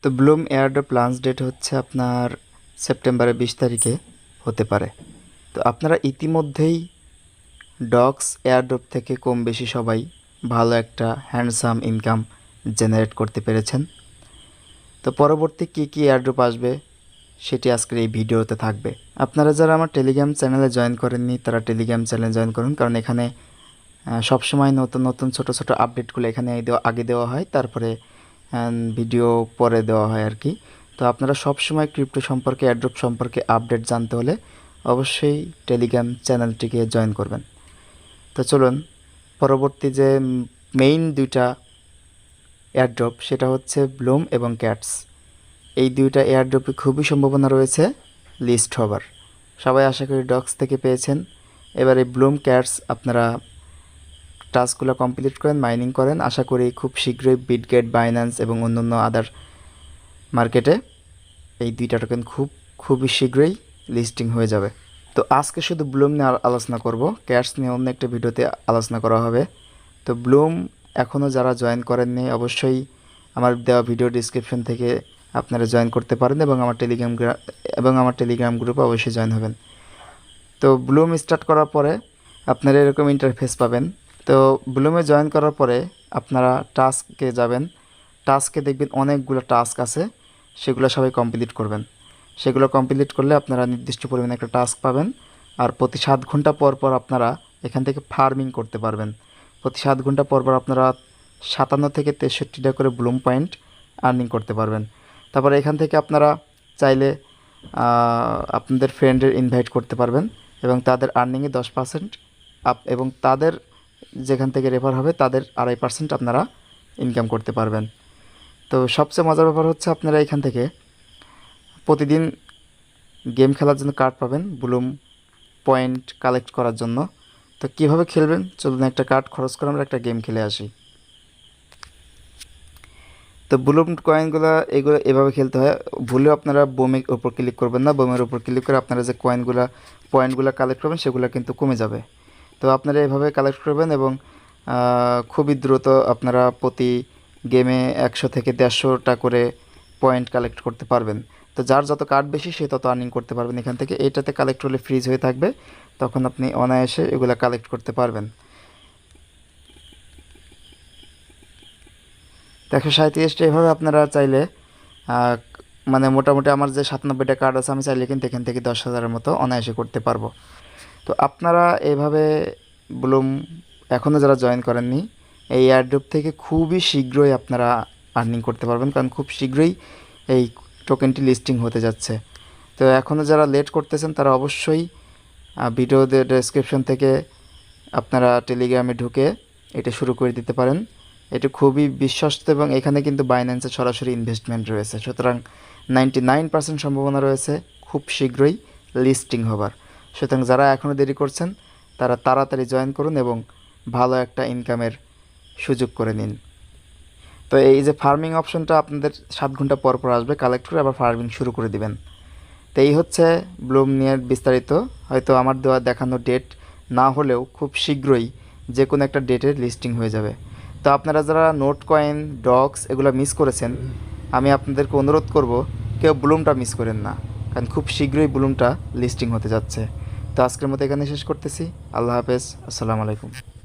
তো Bloom airdrop launch date হচ্ছে আপনার সেপ্টেম্বরের 20 তারিখে হতে পারে। তো আপনারা ইতিমধ্যেই ডক্স এয়ারড্রপ থেকে কম বেশি সবাই ভালো একটা হ্যান্ডসাম ইনকাম জেনারেট করতে পেরেছেন। তো পরবর্তী কী এয়ারড্রপ আসবে সেটি আজকের এই ভিডিওতে থাকবে। আপনারা যারা আমার টেলিগ্রাম চ্যানেলে জয়েন করেননি তারা টেলিগ্রাম চ্যানেলে জয়েন করুন, কারণ এখানে সবসময় নতুন নতুন ছোট ছোট আপডেটগুলো এখানে আগে দেওয়া হয়, তারপরে ভিডিও পরে দেওয়া হয় আর কি। তো আপনারা সবসময় ক্রিপ্টো সম্পর্কে, এয়ারড্রপ সম্পর্কে আপডেট জানতে হলে অবশ্যই টেলিগ্রাম চ্যানেলটিকে জয়েন করবেন। তো চলুন, পরবর্তী যে মেইন দুইটা এয়ারড্রপ সেটা হচ্ছে ব্লুম এবং ক্যাটস। এই দুইটা এয়ারড্রপে খুবই সম্ভাবনা রয়েছে লিস্ট হবার। সবাই আশা করি ডক্স থেকে পেয়েছেন। এবারে ব্লুম ক্যাটস আপনারা টাস্কগুলো কমপ্লিট করেন, মাইনিং করেন। আশা করি খুব শীঘ্রই বিটগেট, বাইন্যান্স এবং অন্যান্য আদার মার্কেটে এই দুইটা টোকেন খুবই শীঘ্রই লিস্টিং হয়ে যাবে। তো আজকে শুধু ব্লুম নিয়ে আলোচনা করব, ক্যাটস নিয়ে অন্য একটা ভিডিওতে আলোচনা করা হবে। তো ব্লুম এখনও যারা জয়েন করেননি অবশ্যই আমার দেওয়া ভিডিও ডিসক্রিপশন থেকে আপনারা জয়েন করতে পারেন এবং আমার টেলিগ্রাম গ্রুপে অবশ্যই জয়েন হবেন। তো ব্লুম স্টার্ট করার পরে আপনারা এরকম ইন্টারফেস পাবেন। তো ব্লুমে জয়েন করার পরে আপনারা টাস্কে যাবেন। টাস্কে দেখবেন অনেকগুলো টাস্ক আছে, সেগুলো সবাই কমপ্লিট করবেন। সেগুলো কমপ্লিট করলে আপনারা নির্দিষ্ট পরিমাণে একটা টাস্ক পাবেন। আর প্রতি 7 ঘন্টা পর পর আপনারা এখান থেকে ফার্মিং করতে পারবেন। প্রতি 7 ঘন্টা পর পর আপনারা 57 থেকে 63টা করে ব্লুম পয়েন্ট আর্নিং করতে পারবেন। তারপরে এখান থেকে আপনারা চাইলে আপনাদের ফ্রেন্ডের ইনভাইট করতে পারবেন এবং তাদের আর্নিংয়ে 10% এবং তাদের যেখান থেকে রেফার হবে তাদের 2.5% আপনারা ইনকাম করতে পারবেন। তো সবচেয়ে মজার ব্যাপার হচ্ছে আপনারা এখান থেকে প্রতিদিন গেম খেলার জন্য কার্ড পাবেন, ব্লুম পয়েন্ট কালেক্ট করার জন্য। তো কীভাবে খেলবেন চলুন একটা কার্ড খরচ করে আমরা একটা গেম খেলে আসি। তো ব্লুম কয়েনগুলো এভাবে খেলতে হয়। ভুলেও আপনারা বোমের উপর ক্লিক করবেন না। বোমের উপর ক্লিক করে আপনারা যে পয়েন্টগুলো কালেক্ট করবেন সেগুলো কিন্তু কমে যাবে। তো আপনারা এভাবে কালেক্ট করবেন এবং খুবই দ্রুত আপনারা প্রতি গেমে 100 থেকে 150টা করে পয়েন্ট কালেক্ট করতে পারবেন। তো যার যত কার্ড বেশি সে তত আর্নিং করতে পারবেন এখান থেকে। এইটাতে কালেক্ট হলে ফ্রিজ হয়ে থাকবে, তখন আপনি অনায়াসে এগুলো কালেক্ট করতে পারবেন। 137টা এভাবে আপনারা চাইলে মানে মোটামুটি আমার যে 97টা কার্ড আছে আমি চাইলে কিন্তু এখান থেকে 10,000-এর মতো অনায়াসে করতে পারবো। তো আপনারা এইভাবে ব্লুম এখনও যারা জয়েন করেননি এই এয়ারড্রপ থেকে খুবই শীঘ্রই আপনারা আর্নিং করতে পারবেন, কারণ খুব শীঘ্রই এই টোকেনটি লিস্টিং হতে যাচ্ছে। তো এখনও যারা লেট করতেছেন তারা অবশ্যই ভিডিও ডেসক্রিপশন থেকে আপনারা টেলিগ্রামে ঢুকে এটা শুরু করে দিতে পারেন। এটা খুবই বিশ্বস্ত এবং এখানে কিন্তু বাইন্যান্সে সরাসরি ইনভেস্টমেন্ট রয়েছে, সুতরাং 99% সম্ভাবনা রয়েছে খুব শীঘ্রই লিস্টিং হবার। সুতরাং যারা এখনও দেরি করছেন তারা তাড়াতাড়ি জয়েন করুন এবং ভালো একটা ইনকামের সুযোগ করে নিন। তো এই যে ফার্মিং অপশনটা আপনাদের 7 ঘন্টা পর পর আসবে, কালেক্ট করে আবার ফার্মিং শুরু করে দিবেন। তো এই হচ্ছে ব্লুম নিয়ে বিস্তারিত। হয়তো আমার দেখানো ডেট না হলেও খুব শীঘ্রই যে কোনো একটা ডেটের লিস্টিং হয়ে যাবে। তো আপনারা যারা নোট কয়েন, ডক্স এগুলো মিস করেছেন আমি আপনাদেরকে অনুরোধ করব কেউ ব্লুমটা মিস করেন না, কারণ খুব শীঘ্রই ব্লুমটা লিস্টিং হতে যাচ্ছে। তো আজকের মতো এখানে শেষ করতেছি। আল্লাহ হাফেজ, আসসালামু আলাইকুম।